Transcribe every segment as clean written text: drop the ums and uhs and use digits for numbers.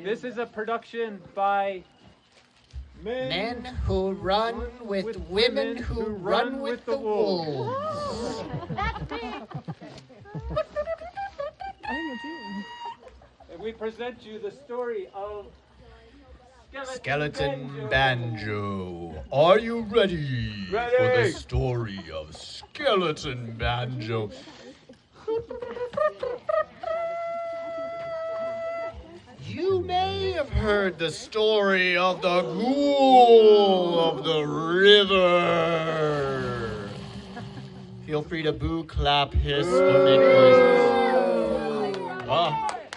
This is a production by Men who run with women who run with the wolves. That's me. And we present you the story of Skeleton Banjo. Are you ready for the story of Skeleton Banjo? You may have heard the story of the ghoul of the river. Feel free to boo, clap, hiss, or make noises.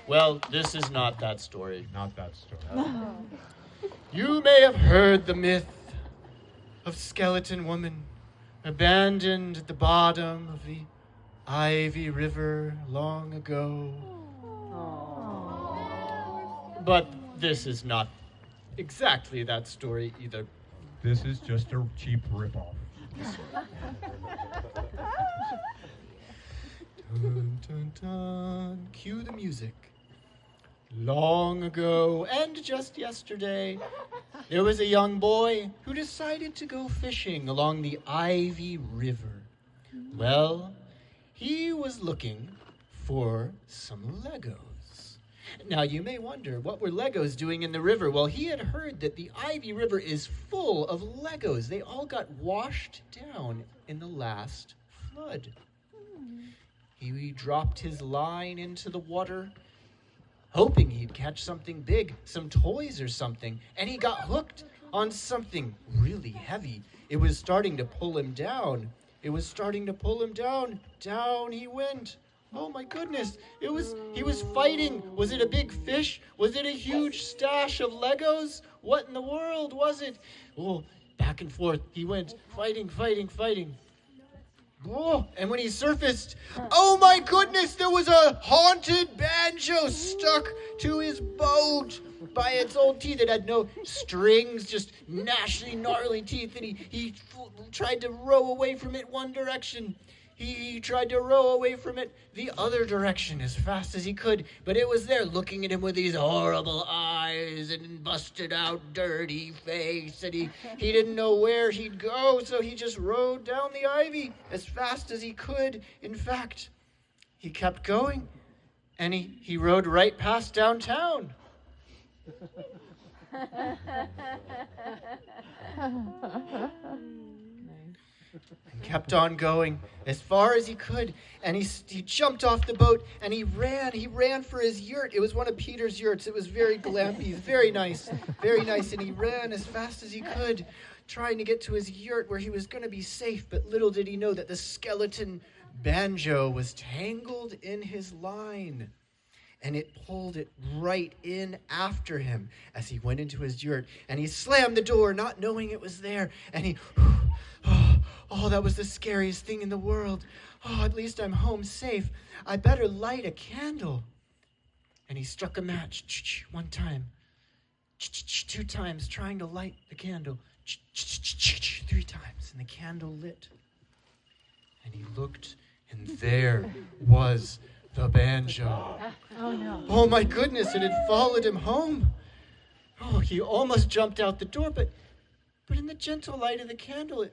Well, this is not that story. Not that story. You may have heard the myth of Skeleton Woman abandoned at the bottom of the Ivy River long ago. But this is not exactly that story either. This is just a cheap ripoff. Dun, dun, dun. Cue the music. Long ago, and just yesterday, there was a young boy who decided to go fishing along the Ivy River. Well, he was looking for some Legos. Now, you may wonder, what were Legos doing in the river? Well, he had heard that the Ivy River is full of Legos. They all got washed down in the last flood. He dropped his line into the water, hoping he'd catch something big, some toys or something, and he got hooked on something really heavy. It was starting to pull him down. Down he went. Oh my goodness, he was fighting. Was it a big fish? Was it a huge stash of Legos? What in the world was it? Oh, back and forth he went, fighting. Oh, and when he surfaced, oh my goodness, there was a haunted banjo stuck to his boat by its old teeth. It had no strings, just gnarly teeth, and he tried to row away from it one direction. He tried to row away from it the other direction as fast as he could, but it was there looking at him with these horrible eyes and busted out dirty face, and he didn't know where he'd go, so he just rowed down the ivy as fast as he could. In fact, he kept going, and he rowed right past downtown. And kept on going as far as he could, and he jumped off the boat, and he ran for his yurt. It was one of Peter's yurts. It was very glampy, very nice, and he ran as fast as he could, trying to get to his yurt where he was going to be safe, but little did he know that the skeleton banjo was tangled in his line, and it pulled it right in after him as he went into his yurt, and he slammed the door, not knowing it was there, and he... Oh, that was the scariest thing in the world. Oh, at least I'm home safe. I better light a candle. And he struck a match, one time, 2 times, trying to light the candle, 3 times, and the candle lit. And he looked, and there was the banjo. Oh, no. Oh, my goodness, it had followed him home. Oh, he almost jumped out the door, but in the gentle light of the candle, it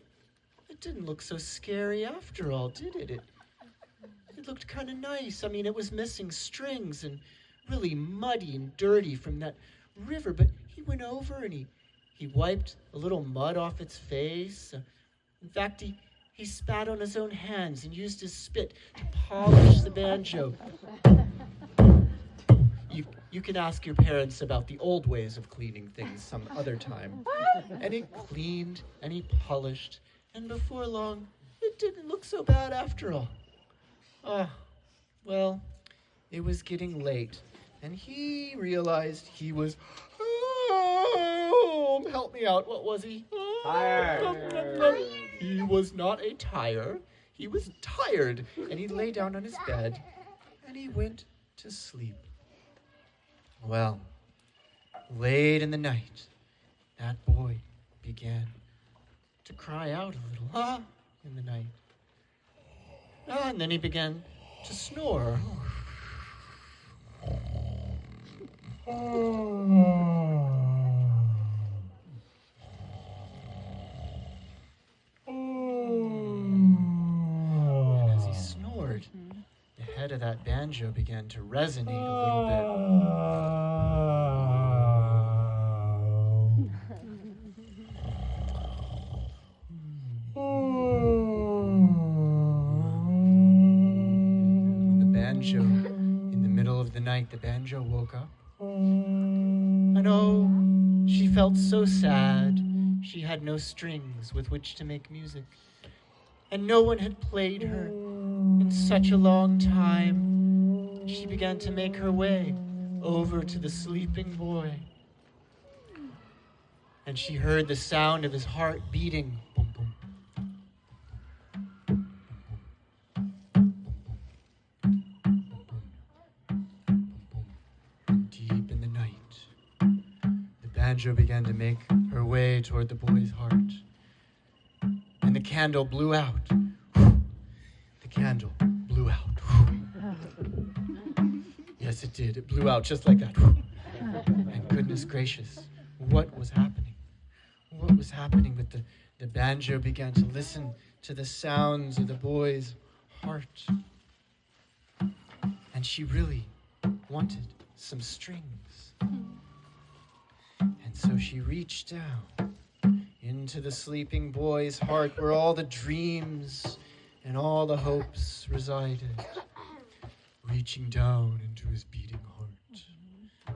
didn't look so scary after all, did it? It looked kind of nice. I mean, it was missing strings and really muddy and dirty from that river, but he went over and he wiped a little mud off its face. In fact, he spat on his own hands and used his spit to polish the banjo. You can ask your parents about the old ways of cleaning things some other time. And he cleaned and he polished, and before long, it didn't look so bad after all. Well, it was getting late, and he realized he was home. Help me out, what was he? Tired. He was not a tire. He was tired, and he lay down on his bed, and he went to sleep. Well, late in the night, that boy began to cry out a little, in the night. And then he began to snore. that banjo began to resonate a little bit. The banjo, in the middle of the night, the banjo woke up. And oh, she felt so sad. She had no strings with which to make music. And no one had played her in such a long time. She began to make her way over to the sleeping boy. And she heard the sound of his heart beating. Boom, boom. Deep in the night, the banjo began to make her way toward the boy's heart. And the candle blew out. The candle blew out. Yes, it did. It blew out just like that. And goodness gracious, what was happening? What was happening? But the banjo began to listen to the sounds of the boy's heart. And she really wanted some strings. And so she reached down into the sleeping boy's heart where all the dreams and all the hopes resided. Reaching down into his beating heart.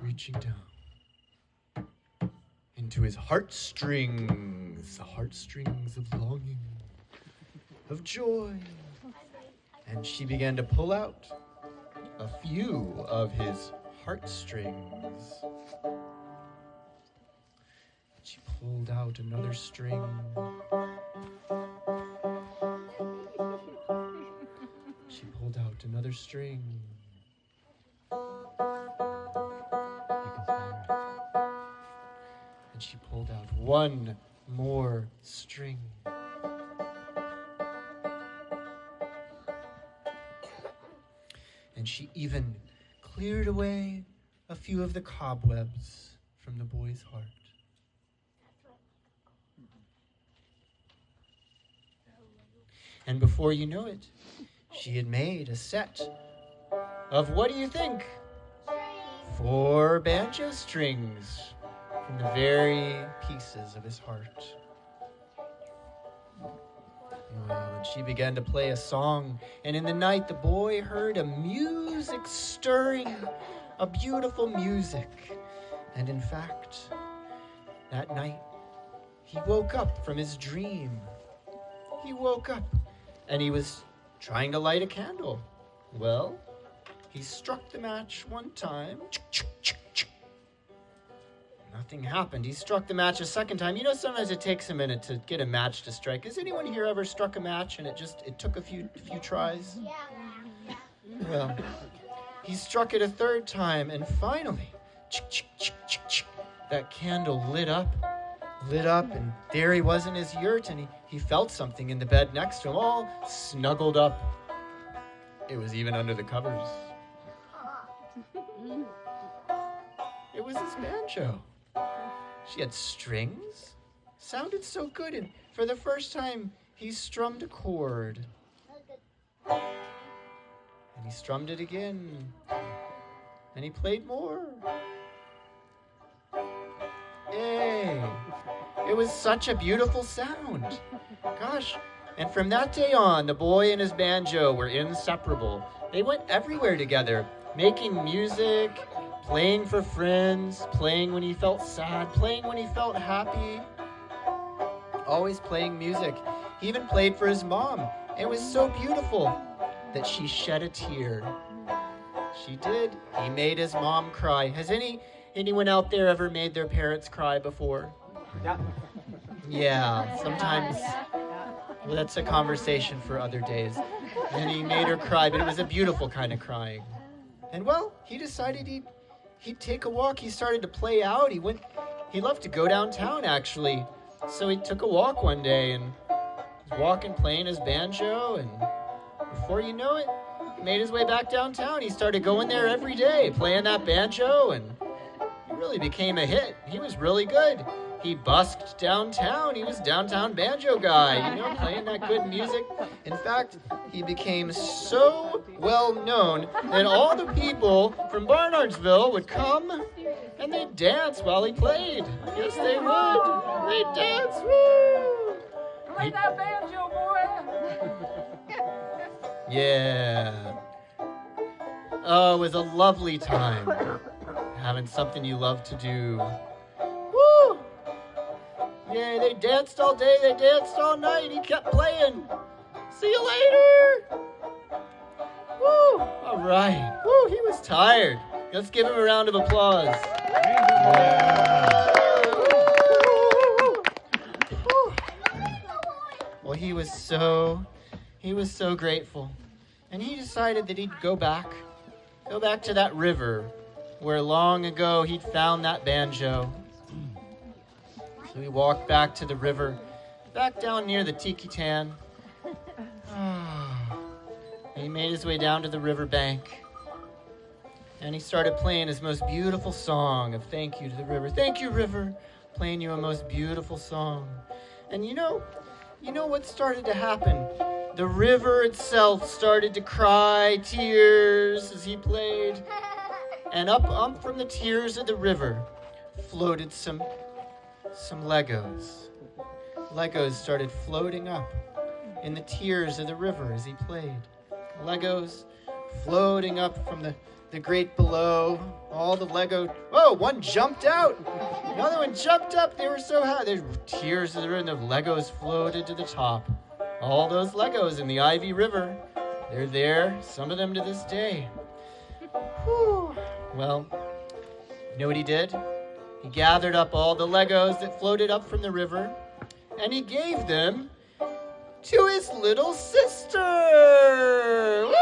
Reaching down into his heartstrings. The heartstrings of longing, of joy. And she began to pull out a few of his heartstrings. She pulled out another string. She pulled out another string. And she pulled out one more string. And she even cleared away a few of the cobwebs from the boy's heart. And before you know it, she had made a set of, what do you think? 4 banjo strings from the very pieces of his heart. And she began to play a song, and in the night the boy heard a music stirring, a beautiful music. And in fact, that night, he woke up from his dream. He woke up, and he was trying to light a candle. Well, he struck the match one time. Nothing happened. He struck the match a second time. You know, sometimes it takes a minute to get a match to strike. Has anyone here ever struck a match and it took a few tries? Yeah. Well, he struck it a third time, and finally, that candle lit up, and there he was in his yurt, and he felt something in the bed next to him, all snuggled up. It was even under the covers. It was his banjo. She had strings, sounded so good, and for the first time, he strummed a chord. And he strummed it again, and he played more. Yay! It was such a beautiful sound. Gosh, and from that day on, the boy and his banjo were inseparable. They went everywhere together, making music, playing for friends, playing when he felt sad, playing when he felt happy. Always playing music. He even played for his mom. It was so beautiful that she shed a tear. She did. He made his mom cry. Has anyone out there ever made their parents cry before? Yeah. Yeah, sometimes. Well, that's a conversation for other days. And he made her cry, but it was a beautiful kind of crying. And well, he decided he'd take a walk. He started to play out. He loved to go downtown, actually. So he took a walk one day and was walking, playing his banjo, and before you know it, he made his way back downtown. He started going there every day, playing that banjo, and he really became a hit. He was really good. He busked downtown. He was downtown banjo guy, playing that good music. In fact, he became so well known that all the people from Barnardsville would come and they'd dance while he played. Yes, they would. They'd dance. Woo! Play that banjo, boy. Yeah. Oh, it was a lovely time. Having something you love to do. Woo! Yeah, they danced all day, they danced all night. He kept playing. See you later. Woo! All right. Woo, he was tired. Let's give him a round of applause. Yeah. Woo. Well, he was so grateful. And he decided that he'd go back to that river where long ago he'd found that banjo. So he walked back to the river, back down near the tiki tan. He made his way down to the river bank. And he started playing his most beautiful song of thank you to the river. Thank you, river, playing you a most beautiful song. And you know what started to happen? The river itself started to cry tears as he played. And up from the tears of the river floated some Legos. Legos started floating up in the tears of the river as he played. Legos floating up from the great below. All the Lego. Oh, one jumped out. Another one jumped up. They were so happy. There's tears of the river and the Legos floated to the top. All those Legos in the Ivy River. They're there, some of them to this day. Whew. Well, you know what he did? He gathered up all the Legos that floated up from the river, and he gave them to his little sister. Woo!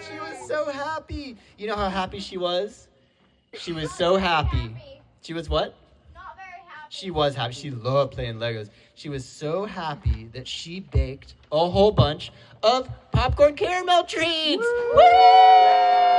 She was so happy. You know how happy she was? She was so happy. She was what? Not very happy. She was happy. She loved playing Legos. She was so happy that she baked a whole bunch of popcorn caramel treats. Woo!